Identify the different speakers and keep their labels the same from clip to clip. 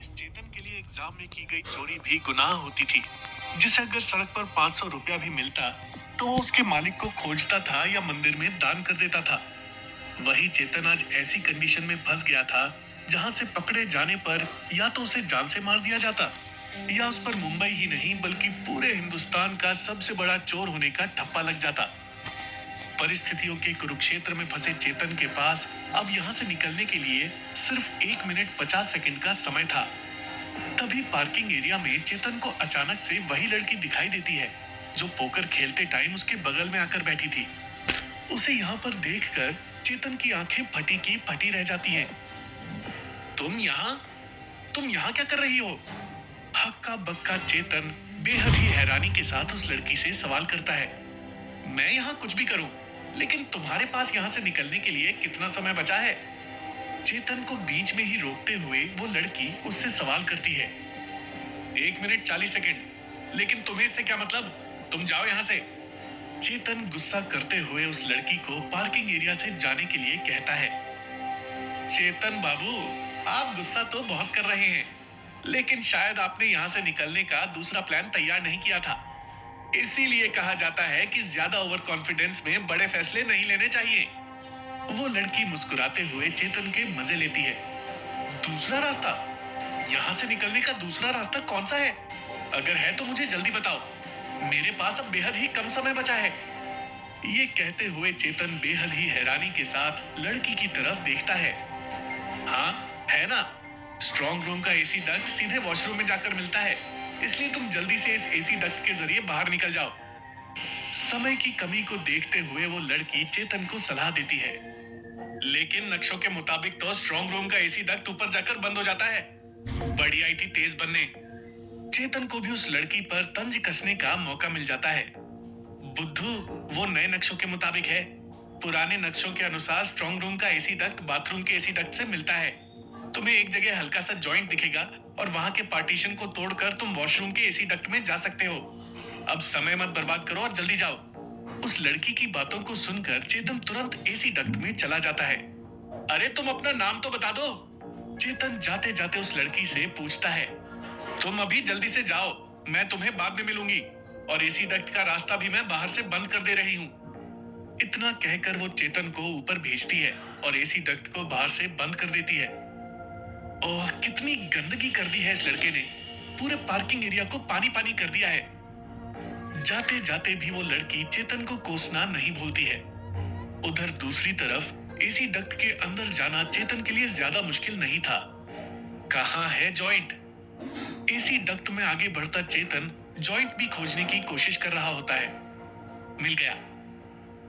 Speaker 1: इस चेतन के लिए एग्जाम में की गई चोरी भी गुनाह होती थी, जिसे अगर सड़क पर 500 रुपया भी मिलता तो वो उसके मालिक को खोजता था या मंदिर में दान कर देता था। वही चेतन आज ऐसी कंडीशन में फंस गया था जहां से पकड़े जाने पर या तो उसे जान से मार दिया जाता या उस पर मुंबई ही नहीं बल्कि पूरे हिंदुस्तान का सबसे बड़ा चोर होने का ठप्पा लग जाता। परिस्थितियों के कुरुक्षेत्र में फंसे चेतन के पास अब यहाँ से निकलने के लिए सिर्फ 1 मिनट 50 सेकंड का समय था। तभी पार्किंग एरिया में चेतन को अचानक से वही लड़की दिखाई देती है जो पोकर खेलते टाइम उसके बगल में आकर बैठी थी। उसे यहाँ पर देखकर चेतन की आंखें फटी की फटी रह जाती हैं। तुम यहाँ तुम यहाँ क्या कर रही हो? हक्का बक्का चेतन बेहद ही हैरानी के साथ उस लड़की से सवाल करता है। मैं यहाँ कुछ भी करूं, लेकिन तुम्हारे पास यहाँ से निकलने के लिए कितना समय बचा है? चेतन को बीच में ही रोकते हुए वो लड़की उससे सवाल करती है। 1 मिनट 40 सेकंड। लेकिन तुम्हें इससे क्या मतलब? तुम जाओ यहाँ से। चेतन गुस्सा करते हुए उस लड़की को पार्किंग एरिया से जाने के लिए कहता है। चेतन बाबू, आप गुस्सा तो बहुत कर रहे हैं, लेकिन शायद आपने यहाँ से निकलने का दूसरा प्लान तैयार नहीं किया था। इसीलिए कहा जाता है कि ज्यादा ओवर कॉन्फिडेंस में बड़े फैसले नहीं लेने चाहिए। वो लड़की मुस्कुराते हुए चेतन के मजे लेती है। दूसरा रास्ता? यहाँ से निकलने का दूसरा रास्ता कौन सा है? अगर है तो मुझे जल्दी बताओ, मेरे पास अब बेहद ही कम समय बचा है। ये कहते हुए चेतन बेहद ही हैरानी के साथ लड़की की तरफ देखता है। हाँ, है ना, स्ट्रॉन्ग रूम का एसी डक्ट सीधे वॉशरूम में जाकर मिलता है, इसलिए तुम जल्दी से इस एसी डक्ट के जरिए बाहर निकल जाओ। समय की कमी को देखते हुए वो लड़की चेतन को सलाह देती है। लेकिन नक्शों के मुताबिक तो स्ट्रॉन्ग रूम का एसी डक्ट ऊपर जाकर बंद हो जाता है। बड़ी आई थी तेज बनने। चेतन को भी उस लड़की पर तंज कसने का मौका मिल जाता है। बुद्धू, वो नए नक्शों के मुताबिक है। पुराने नक्शों के अनुसार स्ट्रॉन्ग रूम का एसी डक्ट बाथरूम के एसी डक्ट से मिलता है। तुम्हें एक जगह हल्का सा जॉइंट दिखेगा और वहां के पार्टीशन को तोड़कर तुम वॉशरूम के एसी डक्ट में जा सकते हो। अब समय मत बर्बाद करो और जल्दी जाओ। उस लड़की की बातों को सुनकर चेतन तुरंत एसी डक्ट में चला जाता है। अरे तुम अपना नाम तो बता दो, चेतन जाते जाते उस लड़की से पूछता है। तुम अभी जल्दी से जाओ, मैं तुम्हें बाद में मिलूंगी, और एसी डक्ट का रास्ता भी मैं बाहर से बंद कर दे रही हूँ। इतना कहकर वो चेतन को ऊपर भेजती है और एसी डक्ट को बाहर से बंद कर देती है। ओह, कितनी गंदगी कर दी है इस लड़के ने। पूरे पार्किंग एरिया को पानी पानी कर दिया है। जाते जाते भी वो लड़की चेतन को कोसना नहीं भूलती है। उधर दूसरी तरफ एसी डक्ट के अंदर जाना चेतन के लिए ज्यादा मुश्किल नहीं था। कहाँ है जॉइंट? एसी डक्ट में आगे बढ़ता चेतन जॉइंट भी खोजने की कोशिश कर रहा होता है। मिल गया।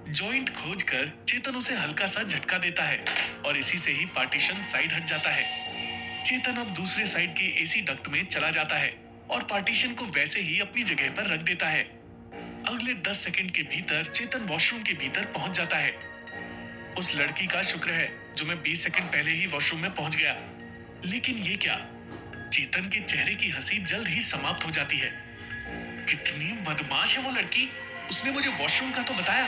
Speaker 1: जॉइंट खोजकर चेतन उसे हल्का सा झटका देता है और इसी से ही पार्टीशन साइड हट जाता है। चेतन अब दूसरे साइड के एसी डक्ट में चला जाता है और पार्टीशन को वैसे ही अपनी जगह पर रख देता है। अगले 10 सेकंड के भीतर चेतन वॉशरूम के भीतर पहुंच जाता है। उस लड़की का शुक्र है जो मैं 20 सेकंड पहले ही वॉशरूम में पहुंच गया। लेकिन ये क्या? चेतन के चेहरे की हंसी जल्द ही समाप्त हो जाती है। कितनी बदमाश है वो लड़की। उसने मुझे वॉशरूम का तो बताया,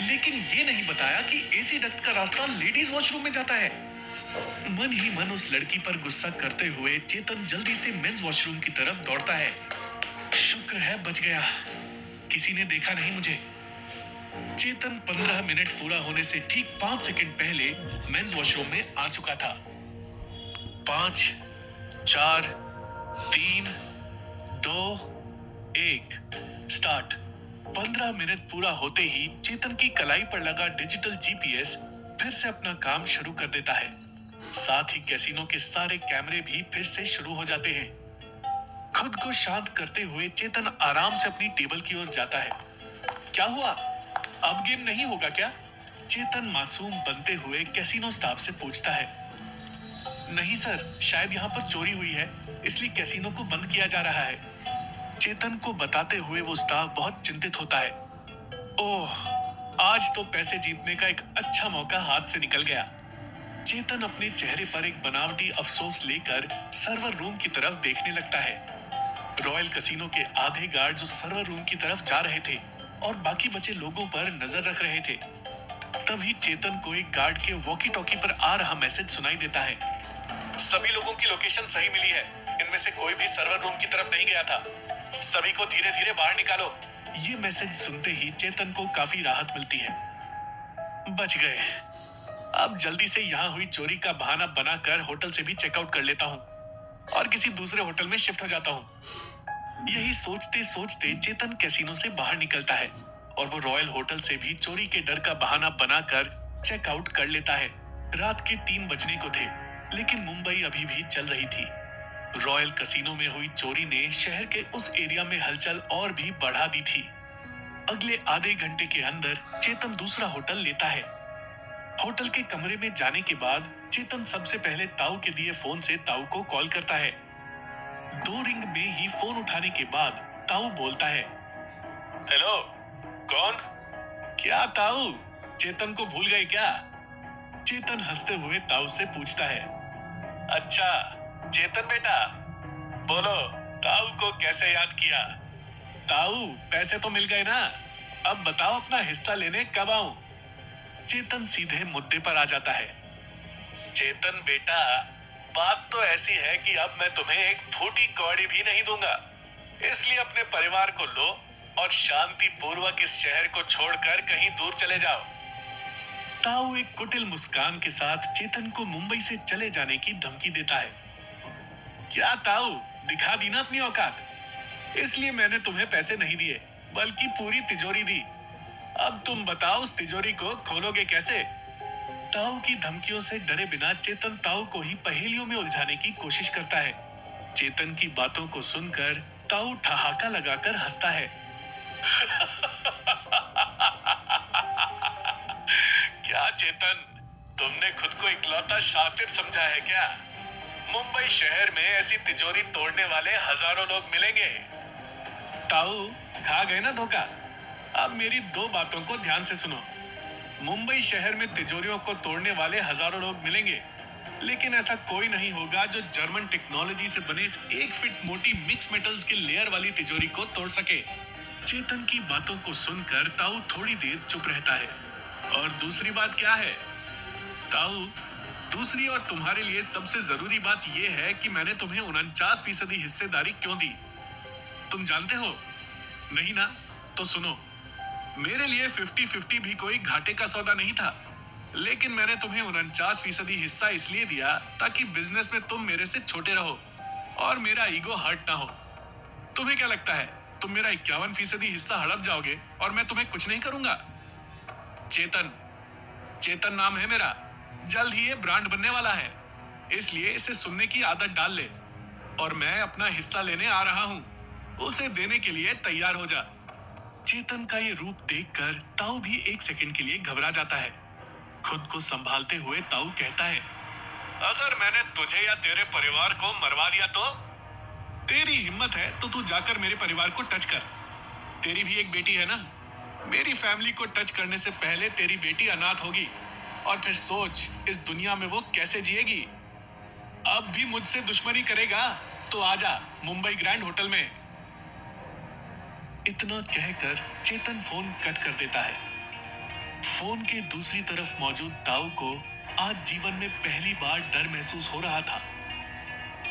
Speaker 1: लेकिन ये नहीं बताया कि एसी डक्ट का रास्ता लेडीज वॉशरूम में जाता है। मन ही मन उस लड़की पर गुस्सा करते हुए चेतन जल्दी से मेंस वॉशरूम की तरफ दौड़ता है। शुक्र है बच गया, किसी ने देखा नहीं मुझे। चेतन 15 मिनट पूरा होने से ठीक 5 सेकंड पहले मेंस वॉशरूम में आ चुका था। 5, 4, 3, 2, 1 स्टार्ट। 15 मिनट पूरा होते ही चेतन की कलाई पर लगा डिजिटल जीपीएस फिर से अपना काम शुरू कर देता है। साथ ही कैसीनो के सारे कैमरे भी फिर से शुरू हो जाते हैं। खुद को शांत करते हुए चेतन आराम से अपनी टेबल की ओर जाता है। क्या हुआ? अब गेम नहीं होगा क्या? चेतन मासूम बनते हुए कैसीनो स्टाफ से पूछता है। नहीं सर, शायद यहाँ पर चोरी हुई है, इसलिए कैसीनो को बंद किया जा रहा है। चेतन को बताते हुए वो स्टाफ बहुत चिंतित होता है। ओह, आज तो पैसे जीतने का एक अच्छा मौका हाथ से निकल गया। चेतन अपने चेहरे पर एक बनावटी अफसोस लेकर सर्वर रूम की तरफ देखने लगता है। रॉयल कैसीनो के आधे गार्ड्स उस सर्वर रूम की तरफ जा रहे थे और बाकी बचे लोगों पर नजर रख रहे थे। तभी चेतन को एक गार्ड के वॉकी टॉकी पर आ रहा मैसेज सुनाई देता है। सभी लोगों की लोकेशन सही मिली है। इनमें से कोई भी सर्वर रूम की तरफ नहीं गया था। सभी को धीरे धीरे बाहर निकालो। ये मैसेज सुनते ही चेतन को काफी राहत मिलती है। बच गए। अब जल्दी से यहाँ हुई चोरी का बहाना बनाकर होटल से भी चेकआउट कर लेता हूँ और किसी दूसरे होटल में शिफ्ट हो जाता हूँ। यही सोचते सोचते चेतन कैसीनो से बाहर निकलता है और वो रॉयल होटल से भी चोरी के डर का बहाना बनाकर चेकआउट कर लेता है। रात के 3 बजने को थे, लेकिन मुंबई अभी भी चल रही थी। रॉयल कैसीनो में हुई चोरी ने शहर के उस एरिया में हलचल और भी बढ़ा दी थी। अगले आधे घंटे के अंदर चेतन दूसरा होटल लेता है। होटल के कमरे में जाने के बाद चेतन सबसे पहले ताऊ के दिए फोन से ताऊ को कॉल करता है। 2 रिंग में ही फोन उठाने के बाद ताऊ बोलता है, हेलो, कौन? क्या ताऊ, चेतन को भूल गए क्या? चेतन हंसते हुए ताऊ से पूछता है। अच्छा, चेतन बेटा, बोलो, ताऊ को कैसे याद किया? ताऊ, पैसे तो मिल गए ना, अब बताओ अपना हिस्सा लेने कब आऊं? चेतन सीधे मुद्दे पर आ जाता है। चेतन बेटा, बात तो ऐसी है कि अब मैं तुम्हें एक फूटी कौड़ी भी नहीं दूंगा, इसलिए अपने परिवार को लो और शांति पूर्वक इस शहर को छोड़कर कहीं दूर चले जाओ। ताऊ एक कुटिल मुस्कान के साथ चेतन को मुंबई से चले जाने की धमकी देता है। क्या ताऊ, दिखा दी ना अपनी औकात? इसलिए मैंने तुम्हें पैसे नहीं दिए, बल्कि पूरी तिजोरी दी। अब तुम बताओ, उस तिजोरी को खोलोगे कैसे? ताऊ की धमकियों से डरे बिना चेतन ताऊ को ही पहेलियों में उलझाने की कोशिश करता है। चेतन की बातों को सुनकर ताऊ ठहाका लगाकर हंसता है। क्या चेतन, तुमने खुद को इकलौता शातिर समझा है क्या? मुंबई शहर में ऐसी तिजोरी तोड़ने वाले हजारों लोग मिलेंगे। ताऊ, खा गए ना धोखा? अब मेरी 2 बातों को ध्यान से सुनो। मुंबई शहर में तिजोरियों को तोड़ने वाले हजारों लोग मिलेंगे, लेकिन ऐसा कोई नहीं होगा जो जर्मन टेक्नोलॉजी से बने इस 1 फीट मोटी मिक्स मेटल्स के लेयर वाली तिजोरी को तोड़ सके। चेतन की बातों को सुनकर ताऊ थोड़ी देर चुप रहता है। और दूसरी बात क्या है? ताऊ, दूसरी और तुम्हारे लिए सबसे जरूरी बात यह है कि मैंने तुम्हें 49% हिस्सेदारी क्यों दी। तुम जानते हो? नहीं ना? तो सुनो, मेरे लिए 50-50 भी कोई घाटे का सौदा नहीं था, लेकिन मैंने तुम्हें 49% हिस्सा इसलिए दिया ताकि बिजनेस में तुम मेरे से छोटे रहो और मेरा ईगो हर्ट ना हो। तुम्हें क्या लगता है तुम मेरा 51% हिस्सा हड़प जाओगे और मैं तुम्हें कुछ नहीं करूंगा? चेतन, चेतन नाम है मेरा। जल्द ही ये ब्रांड बनने वाला है, इसलिए इसे सुनने की आदत डाल ले। और मैं अपना हिस्सा लेने आ रहा हूँ, उसे देने के लिए तैयार हो जा। चेतन का ये रूप देखकर ताऊ भी 1 सेकंड के लिए घबरा जाता है। खुद को संभालते हुए ताऊ कहता है, अगर मैंने तुझे या तेरे परिवार को मरवा दिया तो? तेरी हिम्मत है तो तू जाकर मेरे परिवार को टच कर। तेरी भी एक बेटी है ना? मेरी फैमिली को टच करने से पहले तेरी बेटी अनाथ होगी और फिर सोच इस दुनिया में वो कैसे जिएगी। अब भी मुझसे दुश्मनी करेगा तो आजा मुंबई ग्रैंड होटल में। इतना कहकर चेतन फोन कट कर देता है। फोन के दूसरी तरफ मौजूद ताऊ को आज जीवन में पहली बार डर महसूस हो रहा था।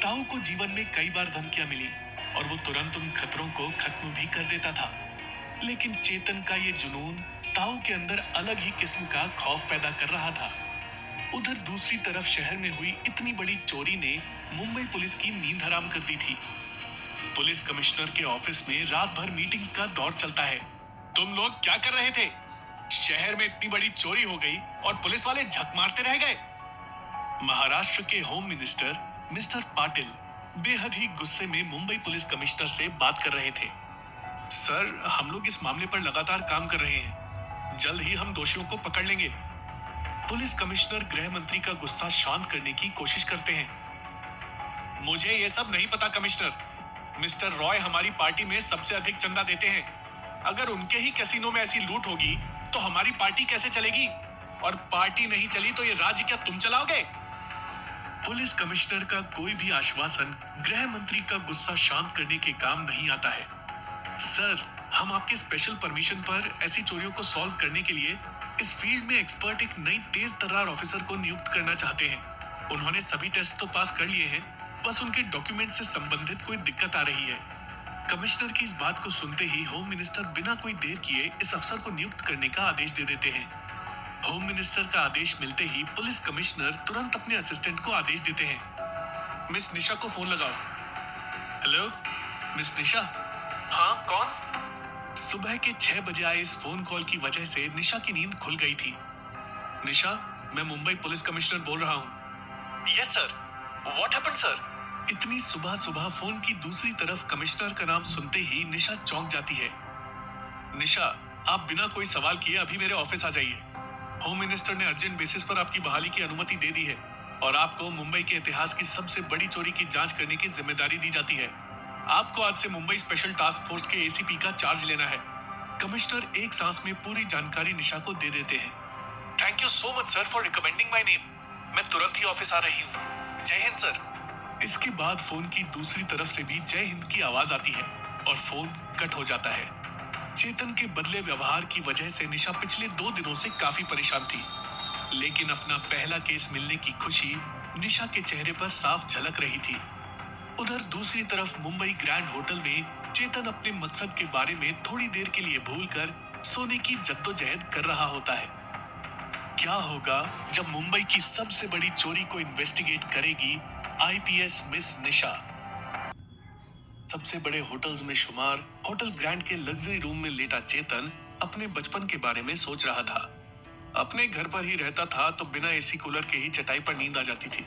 Speaker 1: ताऊ को जीवन में कई बार धमकियां मिली और वो तुरंत उन खतरों को खत्म भी कर देता था, लेकिन चेतन का ये जुनून ताऊ के अंदर अलग ही किस्म का खौफ पैदा कर रहा था। उधर दूसरी तरफ शहर में हुई इतनी बड़ी चोरी ने मुंबई पुलिस की नींद हराम कर दी थी। पुलिस कमिश्नर के ऑफिस में रात भर मीटिंग्स का दौर चलता है। तुम लोग क्या कर रहे थे? शहर में इतनी बड़ी चोरी हो गई और पुलिस वाले झक मारते रह गए। महाराष्ट्र के होम मिनिस्टर मिस्टर पाटिल बेहद ही गुस्से में मुंबई पुलिस कमिश्नर से बात कर रहे थे। सर, हम लोग इस मामले पर लगातार काम कर रहे हैं, जल्द ही हम दोषियों को पकड़ लेंगे। पुलिस कमिश्नर गृह मंत्री का गुस्सा शांत करने की कोशिश करते हैं। मुझे ये सब नहीं पता कमिश्नर। मिस्टर रॉय हमारी पार्टी में सबसे अधिक चंदा देते हैं। अगर उनके ही कैसीनो में ऐसी लूट होगी तो हमारी पार्टी कैसे चलेगी? और पार्टी नहीं चली तो ये राज्य क्या तुम चलाओगे? पुलिस कमिश्नर का कोई भी आश्वासन गृह मंत्री का गुस्सा शांत करने के काम नहीं आता है। सर, हम आपके स्पेशल परमिशन पर ऐसी चोरियों को सॉल्व करने के लिए इस फील्ड में एक्सपर्ट एक नई तेज तर्रार ऑफिसर को नियुक्त करना चाहते हैं। उन्होंने सभी टेस्ट तो पास कर लिए हैं, बस उनके डॉक्यूमेंट से संबंधित कोई दिक्कत आ रही है। कमिश्नर की इस बात को सुनते ही होम मिनिस्टर बिना कोई देर किए इस अफसर को नियुक्त करने का आदेश दे देते हैं। होम मिनिस्टर का आदेश मिलते ही पुलिस कमिश्नर तुरंत अपने असिस्टेंट को आदेश देते हैं, मिस निशा को फोन लगाओ। हेलो, मिस निशा। हाँ, कौन? सुबह के 6 बजे आए इस फोन कॉल की वजह से निशा की नींद खुल गई थी। निशा, मैं मुंबई पुलिस कमिश्नर बोल रहा हूँ। Yes sir, what happened sir? इतनी सुबह सुबह फोन की दूसरी तरफ कमिश्नर का नाम सुनते ही निशा चौंक जाती है। निशा, आप बिना कोई सवाल किए अभी मेरे ऑफिस आ जाइए। होम मिनिस्टर ने अर्जेंट बेसिस पर आपकी बहाली की अनुमति दे दी है और आपको मुंबई के इतिहास की सबसे बड़ी चोरी की जांच करने की जिम्मेदारी दी जाती है। आपको आज से मुंबई स्पेशल टास्क फोर्स के एसीपी का चार्ज लेना है। कमिश्नर एक सांस में पूरी जानकारी निशा को दे देते हैं। Thank you so much sir for recommending my name. मैं तुरंत ही ऑफिस आ रही हूँ। जय हिंद सर। इसके बाद फोन की दूसरी तरफ से भी जय हिंद की आवाज आती है और फोन कट हो जाता है। चेतन के बदले व्यवहार की वजह से निशा पिछले 2 दिनों से काफी परेशान थी, लेकिन अपना पहला केस मिलने की खुशी निशा के चेहरे पर साफ झलक रही थी। उधर दूसरी तरफ मुंबई ग्रैंड होटल में चेतन अपने मकसद के बारे में थोड़ी देर के लिए भूलकर सोने की जद्दोजहद कर रहा होता है। क्या होगा जब मुंबई की सबसे बड़ी चोरी को इन्वेस्टिगेट करेगी आईपीएस मिस निशा? सबसे बड़े होटल्स में शुमार होटल ग्रैंड के लग्जरी रूम में लेटा चेतन अपने बचपन के बारे में सोच रहा था। अपने घर पर ही रहता था तो बिना एसी कूलर के ही चटाई पर नींद आ जाती थी,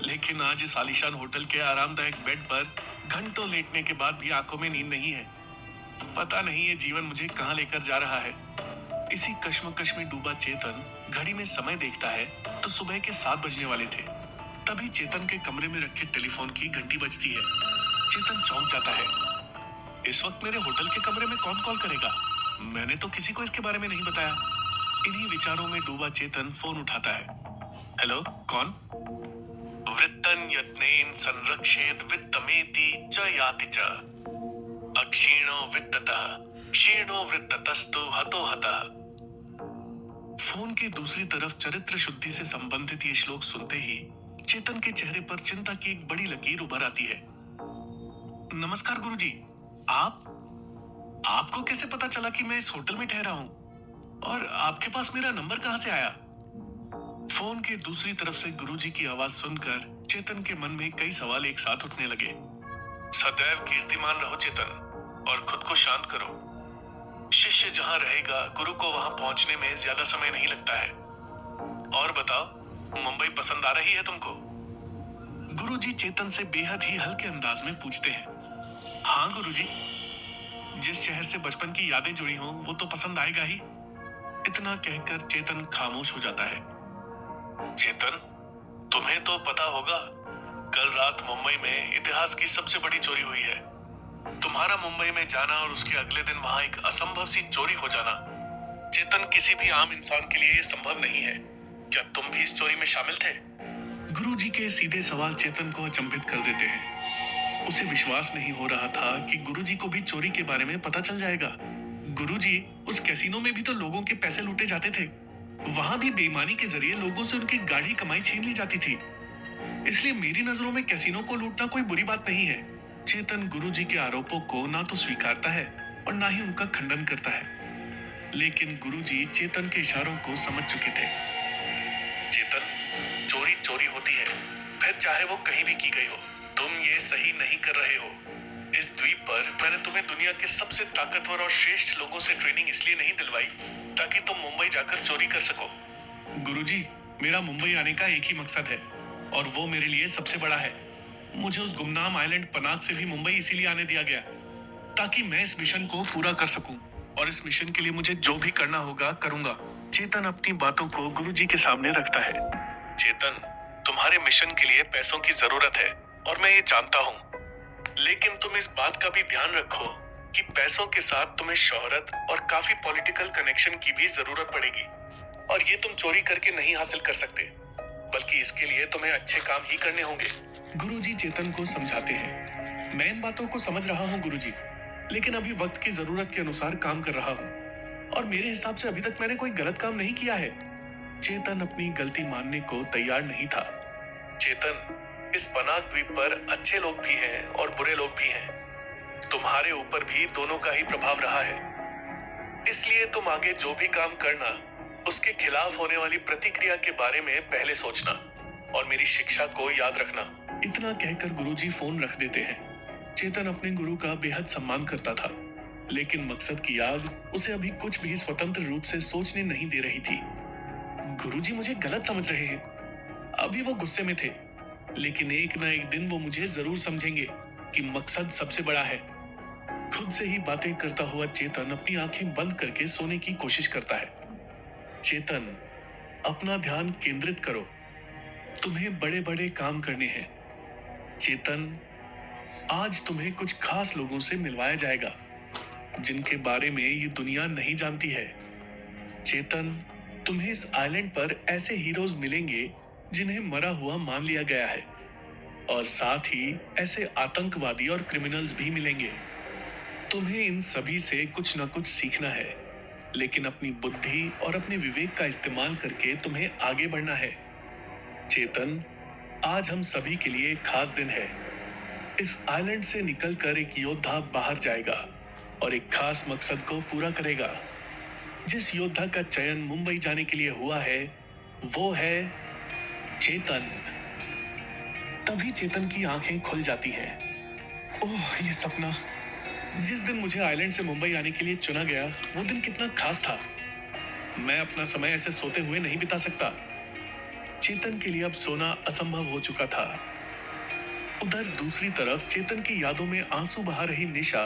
Speaker 1: लेकिन आज इस आलीशान होटल के आरामदायक बेड पर घंटों लेटने के बाद भी आंखों में नींद नहीं है। पता नहीं ये जीवन मुझे कहां लेकर जा रहा है। इसी कश्मकश में डूबा चेतन घड़ी में समय देखता है तो सुबह के 7 बजने वाले थे। तभी चेतन के कमरे में रखे टेलीफोन की घंटी बजती है। चेतन चौंक जाता है। इस वक्त मेरे होटल के कमरे में कौन कॉल करेगा? मैंने तो किसी को इसके बारे में नहीं बताया। इन्हीं विचारों में डूबा चेतन फोन उठाता है। हेलो, कौन? वृत्तन यत्नेन संरक्षेत वित्तमेति च याति च अक्षीणो वित्ततः क्षीणो वृत्ततस्तु हतो हतः। फोन की दूसरी तरफ चरित्र शुद्धि से संबंधित ये श्लोक सुनते ही चेतन के चेहरे पर चिंता की एक बड़ी लकीर उभर आती है। नमस्कार गुरुजी, आपको कैसे पता चला कि मैं इस होटल में ठहरा हूं? और आपके पास मेरा नंबर कहां से आया? फोन के दूसरी तरफ से गुरुजी की आवाज सुनकर चेतन के मन में कई सवाल एक साथ उठने लगे। सदैव कीर्तिमान रहो चेतन, और खुद को शांत करो। शिष्य जहां रहेगा, गुरु को वहां पहुंचने में ज्यादा समय नहीं लगता है। और बताओ, मुंबई पसंद आ रही है तुमको? गुरुजी चेतन से बेहद ही हल्के अंदाज में पूछते हैं। हाँ गुरुजी, जिस शहर से बचपन की यादें जुड़ी हों वो तो पसंद आएगा ही। इतना कहकर चेतन खामोश हो जाता है। चेतन, तुम्हें तो पता होगा, कल रात मुंबई में इतिहास की सबसे बड़ी चोरी हुई है। तुम्हारा मुंबई में जाना और उसके अगले दिन वहां एक असंभव सी चोरी हो जाना। चेतन, किसी भी आम इंसान के लिए ये संभव नहीं है। क्या तुम भी इस चोरी में शामिल थे? गुरुजी के सीधे सवाल चेतन को अचंभित कर देते हैं। उसे विश्वास नहीं हो रहा था कि गुरुजी को भी चोरी के बारे में पता चल जाएगा। गुरुजी, उस कैसीनो में भी तो लोगों के पैसे लूटे जाते थे। वहां भी बेईमानी के जरिए लोगों से उनकी गाढ़ी कमाई छीन ली जाती थी। इसलिए मेरी नजरों में कैसीनो को लूटना कोई बुरी बात नहीं है। चेतन गुरुजी के आरोपों को ना तो स्वीकारता है और ना ही उनका खंडन करता है, लेकिन गुरुजी चेतन के इशारों को समझ चुके थे। चेतन, चोरी चोरी होती है, फिर चाहे वो कहीं भी की गई हो। तुम ये सही नहीं कर रहे हो। इस द्वीप पर मैंने तुम्हें दुनिया के सबसे ताकतवर और श्रेष्ठ लोगों से ट्रेनिंग इसलिए नहीं दिलवाई ताकि तुम मुंबई जाकर चोरी कर सको। गुरुजी, मेरा मुंबई आने का एक ही मकसद है और वो मेरे लिए सबसे बड़ा है। मुझे उस गुमनाम आइलैंड पनाग से भी मुंबई इसीलिए आने दिया गया ताकि मैं इस मिशन को पूरा कर सकूं, और इस मिशन के लिए मुझे जो भी करना होगा करूंगा। चेतन अपनी बातों को गुरुजी के सामने रखता है। चेतन, तुम्हारे मिशन के लिए पैसों की जरूरत है और मैं ये जानता हूँ, लेकिन तुम इस बात का भी ध्यान रखो कि पैसों के साथ तुम्हें शोहरत और काफी पॉलिटिकल कनेक्शन की भी जरूरत पड़ेगी, और ये तुम चोरी करके नहीं हासिल कर सकते, बल्कि इसके लिए तुम्हें अच्छे काम ही करने होंगे। गुरुजी चेतन को समझाते हैं। मैं इन बातों को समझ रहा हूँ गुरुजी, लेकिन अभी वक्त की जरूरत के अनुसार काम कर रहा हूँ और मेरे हिसाब से अभी तक मैंने कोई गलत काम नहीं किया है। चेतन अपनी गलती मानने को तैयार नहीं था, चेतन, इस पनाग द्वीप पर अच्छे लोग भी हैं और बुरे लोग भी हैं। तुम्हारे ऊपर भी दोनों का ही प्रभाव रहा है। इसलिए तुम आगे जो भी काम करना, उसके खिलाफ होने वाली प्रतिक्रिया के बारे में पहले सोचना और मेरी शिक्षा को याद रखना। इतना कहकर गुरुजी फोन रख देते हैं। चेतन अपने गुरु का बेहद सम्मान करता था, लेकिन मकसद की याद उसे अभी कुछ भी स्वतंत्र रूप से सोचने नहीं दे रही थी। गुरुजी मुझे गलत समझ रहे हैं। अभी वो गुस्से में थे, लेकिन एक ना एक दिन वो मुझे जरूर समझेंगे कि मकसद सबसे बड़ा है। खुद से ही बातें करता हुआ चेतन अपनी आंखें बंद करके सोने की कोशिश करता है। चेतन, अपना ध्यान केंद्रित करो। तुम्हें बड़े बड़े काम करने हैं। चेतन, आज तुम्हें कुछ खास लोगों से मिलवाया जाएगा, जिनके बारे में ये दुनिया नहीं जानती है। चेतन, तुम्हें इस आइलैंड पर ऐसे हीरोज मिलेंगे जिन्हें मरा हुआ मान लिया गया है, और साथ ही ऐसे आतंकवादी और क्रिमिनल्स भी मिलेंगे। तुम्हें इन सभी से कुछ न कुछ सीखना है, लेकिन अपनी बुद्धि और अपने विवेक का इस्तेमाल करके तुम्हें आगे बढ़ना है। चेतन, आज हम सभी के लिए एक खास दिन है। इस आइलैंड से निकलकर एक योद्धा बाहर जाएगा और एक खास मकसद को पूरा करेगा। जिस योद्धा का चयन मुंबई जाने के लिए हुआ है, वो है चेतन। तभी चेतन की आंखें खुल जाती हैं। ओह, ये सपना! जिस दिन मुझे आइलैंड से मुंबई आने के लिए चुना गया, वो दिन कितना खास था। मैं अपना समय ऐसे सोते हुए नहीं बिता सकता। चेतन के लिए अब सोना असंभव हो चुका था। उधर दूसरी तरफ चेतन की यादों में आंसू बहा रही निशा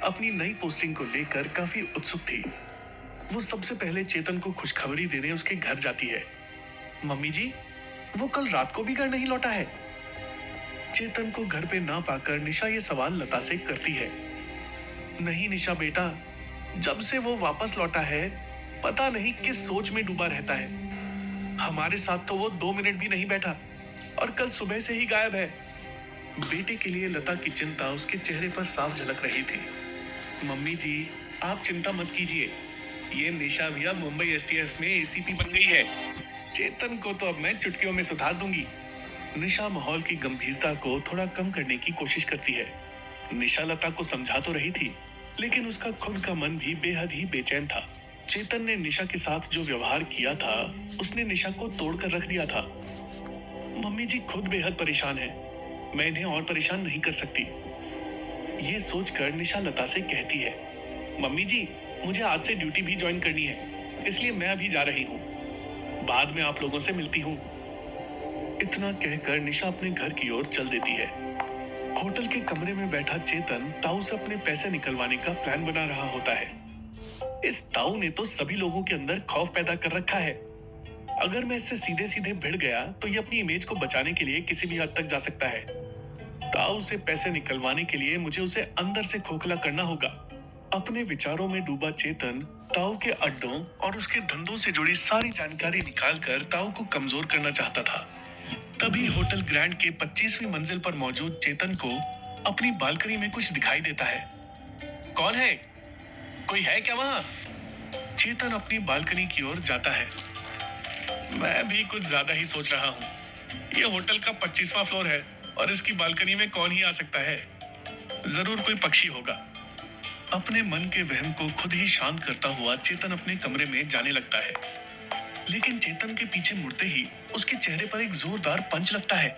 Speaker 1: अपनी नई पोस्टिंग को लेकर काफी उत्सुक थी। वो सबसे पहले चेतन को खुशखबरी देने उसके घर जाती है। मम्मी जी, वो कल रात को भी घर नहीं लौटा है। चेतन को घर पे ना पाकर निशा ये सवाल लता से करती है। नहीं निशा बेटा, जब से वो वापस लौटा है, पता नहीं किस सोच में डूबा रहता है। हमारे साथ तो वो 2 मिनट भी नहीं बैठा और कल सुबह से ही गायब है। बेटे के लिए लता की चिंता उसके चेहरे पर साफ झलक रही थी। मम्मी जी, आप चिंता मत कीजिए। ये निशा भी अब मुंबई एसटीएफ में एसीपी बन गई है। चेतन को तो अब मैं चुटकियों में सुधार दूंगी। निशा माहौल की गंभीरता को थोड़ा कम करने की कोशिश करती है। निशा लता को समझा तो रही थी, लेकिन उसका खुद का मन भी बेहद ही बेचैन था। चेतन ने निशा के साथ जो व्यवहार किया था, उसने निशा को तोड़कर रख दिया था। मम्मी जी खुद बेहद परेशान है। मैं इन्हें और परेशान नहीं कर सकती। ये सोचकर निशा लता से कहती है, मम्मी जी, मुझे आज से ड्यूटी भी ज्वाइन करनी है, इसलिए मैं अभी जा रही हूँ। बाद में आप लोगों से मिलती हूँ। इतना कहकर निशा अपने घर की ओर चल देती है। होटल के कमरे में बैठा चेतन ताऊ से अपने पैसे निकलवाने का प्लान बना रहा होता है। इस ताऊ ने तो सभी लोगों के अंदर खौफ पैदा कर रखा है। अगर मैं इससे सीधे सीधे भिड़ गया तो ये अपनी इमेज को बचाने के लिए किसी भी हद तक जा सकता है। ताऊ से पैसे निकलवाने के लिए मुझे उसे अंदर से खोखला करना होगा। अपने विचारों में डूबा चेतन ताऊ के अड्डों और उसके धंधों से जुड़ी सारी जानकारी निकालकर ताऊ को कमजोर करना चाहता था। तभी होटल ग्रैंड के 25वीं मंजिल पर मौजूद चेतन को अपनी बालकनी में कुछ दिखाई देता है। कौन है? कोई है क्या वहां? चेतन अपनी बालकनी की ओर जाता है। मैं भी कुछ ज्यादा ही सोच रहा हूँ। ये होटल का 25वां फ्लोर है और इसकी बालकनी में कौन ही आ सकता है? जरूर कोई पक्षी होगा। अपने मन के वहम को खुद ही शांत करता हुआ चेतन अपने कमरे में जाने लगता है, लेकिन चेतन के पीछे मुड़ते ही उसके चेहरे पर एक जोरदार पंच लगता है।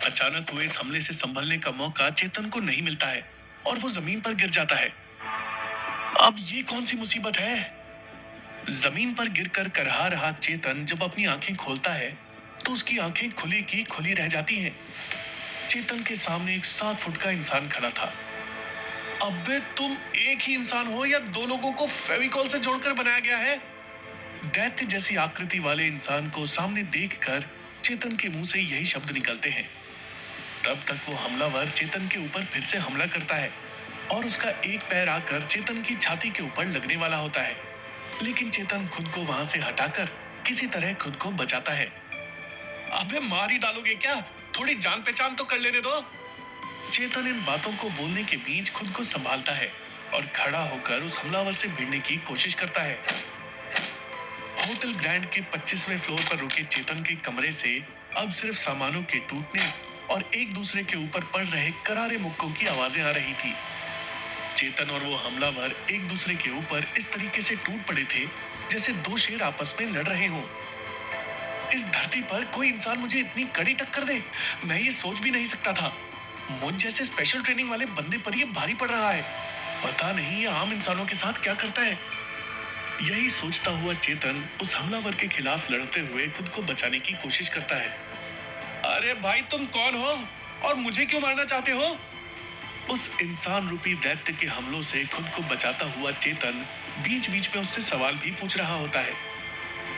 Speaker 1: अचानक हुए इस हमले से संभलने का मौका चेतन को नहीं मिलता है और वो जमीन पर गिर जाता है। अब ये कौन सी मुसीबत है? जमीन पर गिरकर करहा रहा चेतन जब अपनी आंखें खोलता है तो उसकी आंखें खुली की खुली रह जाती हैं। चेतन के सामने एक 7 फुट का इंसान खड़ा था। अबे तुम एक ही इंसान हो या 2 लोगों को फेविकॉल से जोड़कर बनाया गया है? दैत्य जैसी आकृति वाले इंसान को सामने देखकर चेतन के मुंह से यही शब्द निकलते हैं। तब तक वो हमलावर चेतन के ऊपर फिर से हमला करता है और उसका एक पैर आकर चेतन की छाती के ऊपर लगने वाला होता है, लेकिन चेतन खुद को वहां से हटाकर किसी तरह खुद को बचाता है। अबे मार ही डालोगे क्या? थोड़ी जान पहचान तो कर लेने दो। चेतन इन बातों को बोलने के बीच खुद को संभालता है और खड़ा होकर उस हमलावर से भिड़ने की कोशिश करता है। होटल ग्रैंड के 25वें फ्लोर पर रुके चेतन के कमरे से अब सिर्फ सामानों के टूटने और एक दूसरे के ऊपर पड़ रहे करारे मुक्कों की आवाजें आ रही थी। चेतन और वो हमलावर एक दूसरे के ऊपर इस तरीके से टूट पड़े थे जैसे दो शेर आपस में लड़ रहे हों। इस धरती पर कोई इंसान मुझे इतनी कड़ी टक्कर दे, मैं ये सोच भी नहीं सकता था। मुझ जैसे स्पेशल ट्रेनिंग वाले बंदे पर ये भारी पड़ रहा है। पता नहीं ये आम इंसानों के साथ क्या करता है। यही सोचता हुआ चेतन उस हमलावर के खिलाफ लड़ते हुए खुद को बचाने की कोशिश करता है। अरे भाई, तुम कौन हो और मुझे क्यों मारना चाहते हो? उस इंसान रूपी दैत्य के हमलों से खुद को बचाता हुआ चेतन बीच बीच में उससे सवाल भी पूछ रहा होता है।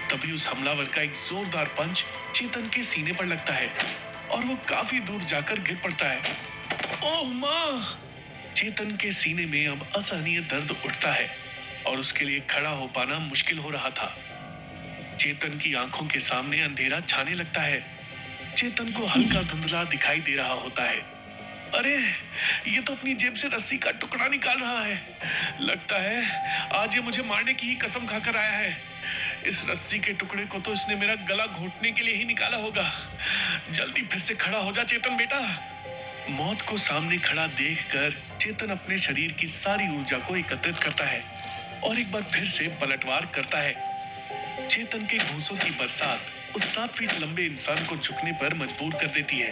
Speaker 1: तभी उस हमलावर का एक जोरदार पंच चेतन के सीने पर लगता है और वो काफी दूर जाकर गिर पड़ता है। ओह माँ! चेतन के सीने में अब असहनीय दर्द उठता है और उसके लिए खड़ा हो पाना मुश्किल हो रहा था। चेतन की आंखों के सामने अंधेरा छाने लगता है। चेतन को हल्का धुंधला दिखाई दे रहा होता है। अरे, ये तो अपनी जेब से रस्सी का टुकड़ा निकाल रहा है। लगता है आज ये मुझे मारने की ही कसम खाकर आया है। इस रस्सी के टुकड़े को तो इसने मेरा गला घोटने के लिए ही निकाला होगा। जल्दी फिर से खड़ा हो जा चेतन बेटा। मौत को सामने खड़ा देखकर चेतन अपने शरीर की सारी ऊर्जा को एकत्रित करता है और एक बार फिर से पलटवार करता है। चेतन के घूंसों की बरसात उस 7 फीट लंबे इंसान को झुकने पर मजबूर कर देती है।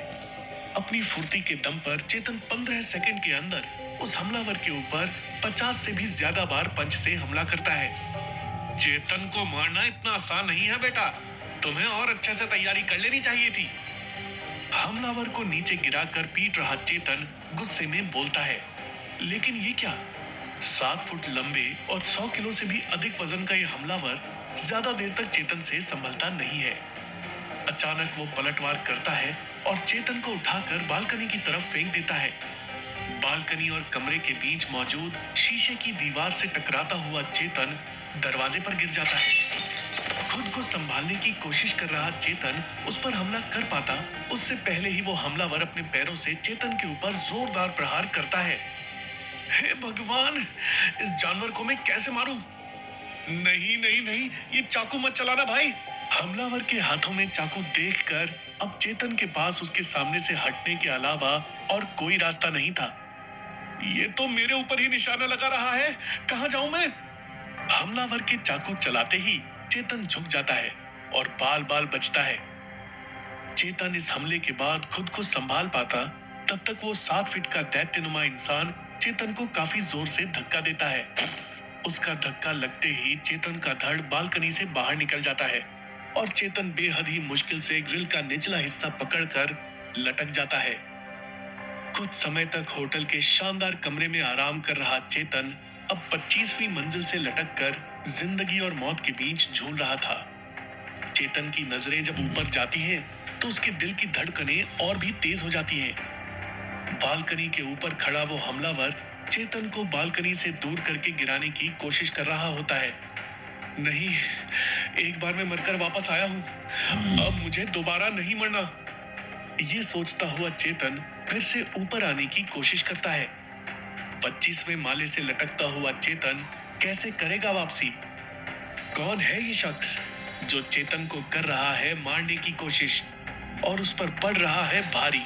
Speaker 1: अपनी फुर्ती के दम पर चेतन 15 सेकंड के अंदर उस हमलावर के ऊपर 50 से भी ज्यादा बार पंच से हमला करता है। चेतन को मारना इतना आसान नहीं है बेटा, तुम्हें और अच्छे से तैयारी कर लेनी चाहिए थी। हमलावर को नीचे गिराकर पीट रहा चेतन गुस्से में बोलता है। लेकिन ये क्या, 7 फुट लंबे और 100 किलो से भी अधिक वजन का ये हमलावर ज्यादा देर तक चेतन से संभलता नहीं है। अचानक वो पलटवार करता है और चेतन को उठाकर बालकनी की तरफ फेंक देता है। बालकनी और कमरे के बीच मौजूद शीशे की दीवार से टकराता हुआ चेतन दरवाजे पर गिर जाता है। खुद को संभालने की कोशिश कर रहा चेतन उस पर हमला कर पाता उससे पहले ही वो हमलावर अपने पैरों से चेतन के ऊपर जोरदार प्रहार करता है। हे भगवान, इस जानवर को मैं कैसे मारूं? नहीं नहीं नहीं, ये चाकू मत चलाना भाई। हमलावर के हाथों में चाकू देखकर अब चेतन के पास उसके सामने से हटने के अलावा और कोई रास्ता नहीं था। ये तो मेरे ऊपर ही निशाना लगा रहा है, कहां जाऊं मैं? हमलावर के चाकू चलाते ही चेतन झुक जाता है और बाल बाल बचता है। चेतन इस हमले के बाद खुद को संभाल पाता तब तक वो 7 फीट का दैत्यनुमा इंसान चेतन को काफी जोर से धक्का देता है। उसका धक्का लगते ही चेतन का धड़ बालकनी से बाहर निकल जाता है और चेतन बेहद ही मुश्किल से ग्रिल का निचला हिस्सा पकड़कर लटक जाता है। कुछ समय तक होटल के शानदार कमरे में आराम कर रहा चेतन अब 25वीं मंजिल से लटककर जिंदगी और मौत के बीच झूल रहा था। चेतन की नजरें जब ऊपर जाती हैं, तो उसके दिल की धड़कनें और भी तेज हो जाती हैं। बालकनी के ऊपर खड़ा वो हमलावर चेतन को बालकनी से दूर करके गिराने की कोशिश कर रहा होता है। नहीं, एक बार मैं मरकर वापस आया हूं, अब मुझे दोबारा नहीं मरना। ये सोचता हुआ चेतन फिर से ऊपर आने की कोशिश करता है। 25वें माले से लटकता हुआ चेतन कैसे करेगा वापसी? कौन है ये शख्स जो चेतन को कर रहा है मारने की कोशिश और उस पर पड़ रहा है भारी?